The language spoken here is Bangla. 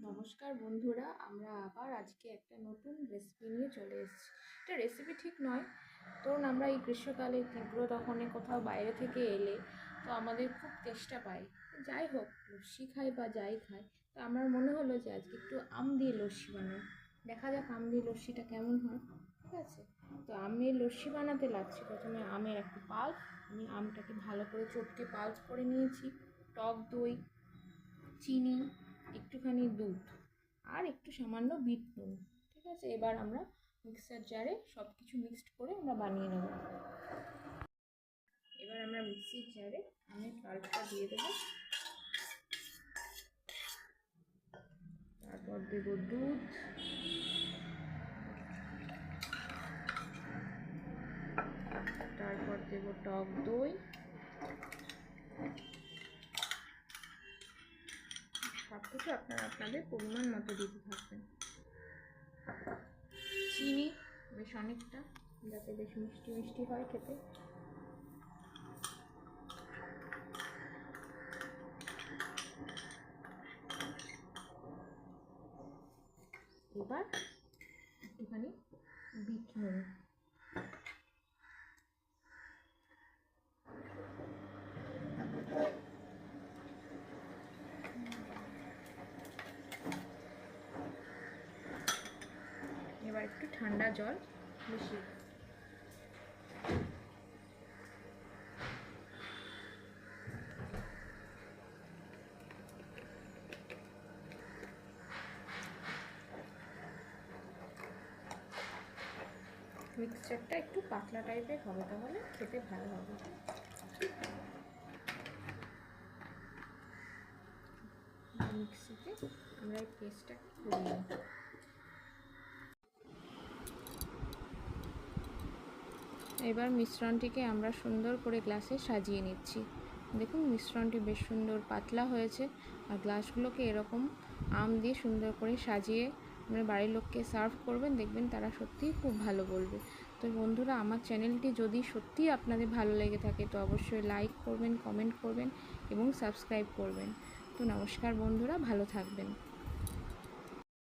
নমস্কার বন্ধুরা, আমরা আবার আজকে একটা নতুন রেসিপি নিয়ে চলে এসেছি। এটা রেসিপি ঠিক নয়, ধরুন আমরা এই গ্রীষ্মকালে তীব্র দহনে কোথাও বাইরে থেকে এলে তো আমাদের খুব তেষ্টা পায়, যাই হোক লস্যি খাই বা যাই খাই, তো আমার মনে হলো যে আজকে একটু আম দিয়ে লস্যি বানাই। দেখা যাক আম দিয়ে লস্যিটা কেমন হয়। ঠিক আছে, তো আমি লস্যি বানাতে লাগছি প্রথমে আমের একটা পাল্প। আমি আমটাকে ভালো করে চটকে পাল্প করে নিয়েছি, টক দই, চিনি, একটুখানি দুধ আর একটু সামান্য বিট নুন। ঠিক আছে, এবার আমরা মিক্সার জারে সব কিছু মিক্সড করে আমরা বানিয়ে নেব। এবার আমরা মিক্সির জারে আমের পাল্পটা দিয়ে দেবো, তারপর দেব দুধ, তারপর দেব টক দই, সব কিছু আপনারা আপনাদের পরিমাণ মতো দিতে থাকবেন। চিনি বেশ অনেকটা, যাতে বেশ মিষ্টি মিষ্টি হয় খেতে। এবার একটুখানি বিট নুন, এবার একটু ঠান্ডা জল মিশিয়ে মিক্সচারটা একটু পাতলা টাইপের হবে, তাহলে খেতে ভালো হবে। মিক্সিতে আমরা এই পেস্টটাকে করে নিই। এবার মিশ্রণটিকে আমরা সুন্দর করে গ্লাসে সাজিয়ে নিচ্ছি। দেখুন মিশ্রণটি বেশ সুন্দর পাতলা হয়েছে, আর গ্লাসগুলোকে এরকম আম দিয়ে সুন্দর করে সাজিয়ে আমরা বাড়ির লোককে সার্ভ করবেন, দেখবেন তারা সত্যিই খুব ভালো বলবে। তো বন্ধুরা, আমার চ্যানেলটি যদি সত্যিই আপনাদের ভালো লেগে থাকে তো অবশ্যই লাইক করবেন, কমেন্ট করবেন এবং সাবস্ক্রাইব করবেন। তো নমস্কার বন্ধুরা, ভালো থাকবেন।